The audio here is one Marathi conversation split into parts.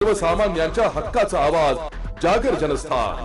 सर्वसामान्यांच्या हक्काचा आवाज जागर जनस्थान।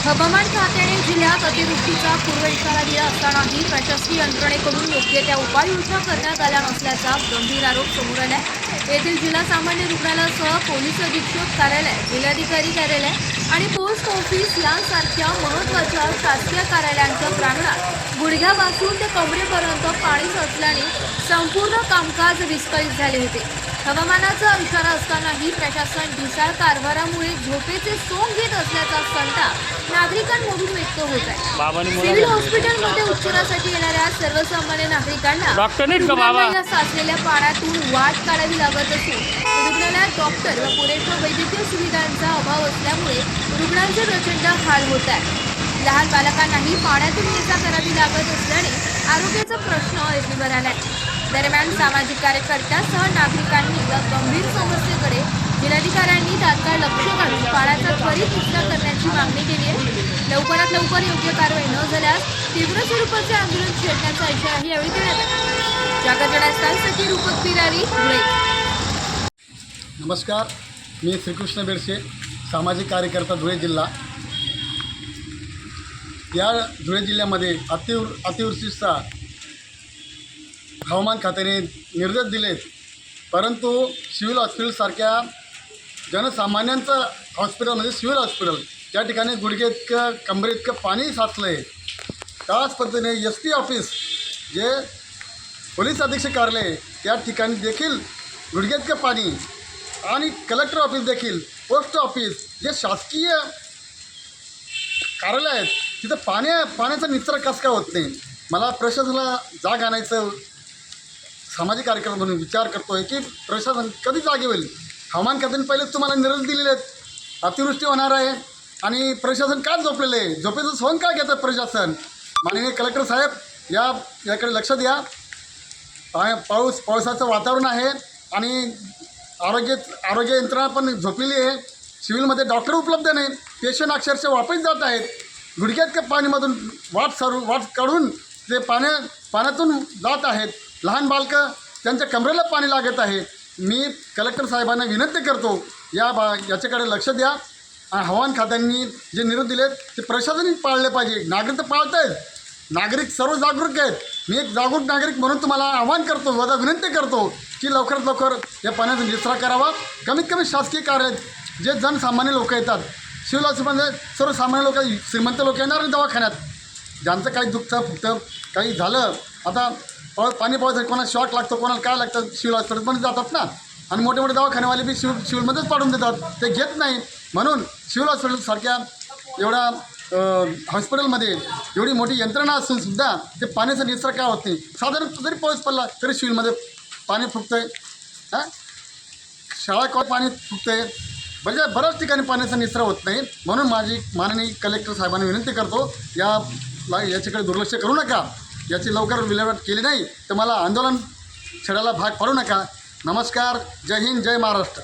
हवामान खात्याने जिल्ह्यात अतिवृष्टीचा पूर्व इशारा दिला असतानाही प्रशासकीय यंत्रणेकडून योग्य त्या उपाययोजना करण्यात आल्या नसल्याचा गंभीर आरोप समोर आला आहे। येथील जिल्हा सामान्य रुग्णालयासह पोलीस अधीक्षक कार्यालय, जिल्हाधिकारी कार्यालय आणि पोस्ट ऑफिस यांसारख्या महत्त्वाच्या शासकीय कार्यालयांच्या प्रांगणात गुडघ्यापासून ते कमरेपर्यंत पाणी साचल्याने संपूर्ण कामकाज विस्कळीत झाले होते। हवामानाचा इशारा असतानाही प्रशासन ढिसाळ कारभारामुळे झोपेचे सोंग घेत असल्याचा संताप नागरिकांमधून व्यक्त होत आहे। सिव्हिल हॉस्पिटलमध्ये उपचारासाठी येणाऱ्या सर्वसामान्य नागरिकांना रुग्णालयात साचलेल्या पाण्यातून वाट काढावी लागत असून रुग्णालयात डॉक्टर व पुरेशा वैद्यकीय सुविधांचा अभाव असल्यामुळे रुग्णांचे प्रचंड हाल होत आहे। लहान बालकांनाही पाण्यातून ये-जा करावी लागत असल्याने आरोग्याचा प्रश्न ऐरणीवर आलाय। दरम्यान सामाजिक कार्यकर्त्यांसह नागरिकांनी या गंभीर समस्येकडे जिल्हाधिकाऱ्यांनी तात्काळ लक्ष घालून पाण्याचा त्वरित निचरा करण्याची मागणी केली आहे। लवकरात लवकर योग्य कारवाई न झाल्यास तीव्र स्वरूपाचे आंदोलन छेडण्याचा इशाराही यावेळी देण्यात आला। जागर जनस्थानसाठी रूपक पिरारी, धुळे। नमस्कार, मी श्रीकृष्ण बेडसे, सामाजिक कार्यकर्ता, धुळे जिल्हा। या धुळे जिल्ह्यामध्ये अतिवृष्टीचा हवामान खात्याने निर्देश दिलेत, परंतु सिव्हिल हॉस्पिटलसारख्या जनसामान्यांचं हॉस्पिटल म्हणजे सिव्हिल हॉस्पिटल त्या ठिकाणी गुडघे इतकं कमरे इतकं पाणी साचलं आहे। त्याच पद्धतीने SP ऑफिस जे पोलीस अधीक्षक कार्यालय त्या ठिकाणी देखील गुडघे इतकं पाणी आणि कलेक्टर ऑफिस देखील, पोस्ट ऑफिस जे शासकीय कार्यालय आहेत तिथं पाण्याचा निचरा कसं काय होत नाही। मला प्रशासनाला जाग आणायचं सामाजिक कार्यक्रम म्हणून विचार करतो आहे की प्रशासन कधी जागे होईल। हवामान खात्याने पहिलेच तुम्हाला निर्देश दिलेले आहेत, अतिवृष्टी होणार आहे आणि प्रशासन का झोपलेलं आहे, झोपेचं सोंग का घेतं प्रशासन। माननीय कलेक्टर साहेब याकडे लक्ष द्या। पावसाचं वातावरण आहे आणि आरोग्य यंत्रणा पण झोपलेली आहे। सिव्हिलमध्ये डॉक्टर उपलब्ध नाही, पेशंट अक्षरशः वापस जात आहेत। गुडघ्यात पाणीमधून वाट काढून ते पाण्यातून जात आहेत। लहान बालकं त्यांच्या कमरेला पाणी लागत आहे। मी कलेक्टर साहेबांना विनंती करतो याच्याकडे लक्ष द्या। हवामान खात्यांनी जे निर्देश दिलेत ते प्रशासनाने पाळले पाहिजे। नागरिक तर पाळत आहेत, नागरिक सर्व जागरूक आहेत। मी एक जागरूक नागरिक म्हणून तुम्हाला आवाहन करतो, विनंती करतो की लवकरात लवकर या पाण्याचा निचरा करावा। कमीत कमी शासकीय कार्यालयात जे जनसामान्य लोक येतात, सिव्हिल हॉस्पिटलमध्ये सर्वसामान्य लोक, श्रीमंत लोक येणार नाही दवाखान्यात, ज्यांचं काही दुखतं फुकतं काही झालं, आता पाणी पावसाळ्यात कोणाला शॉक लागतो, कोणाला काय लागतं, सिव्हिल हॉस्पिटलमध्ये जातात ना, आणि मोठे मोठे दवाखानेवाले बी सिव्हिलमध्येच पाडून देतात, ते घेत नाही। म्हणून सिव्हिल हॉस्पिटलसारख्या एवढ्या हॉस्पिटलमध्ये एवढी मोठी यंत्रणा असून सुद्धा ते पाण्याचा निचरा काय होत नाही। साधारण जरी पाऊस पडला तरी सिव्हिलमध्ये पाणी फुकतं आहे, शाळा पाणी फुकतं आहे, म्हणजे बऱ्याच ठिकाणी पाण्याचा निचरा होत नाही। म्हणून माझी माननीय कलेक्टर साहेबांना विनंती करतो याच्याकडे दुर्लक्ष करू नका। याची लवकर विल्हेवाट केली नाही तर मला आंदोलन छेडायला भाग पाडू नका। नमस्कार, जय हिंद, जय महाराष्ट्र।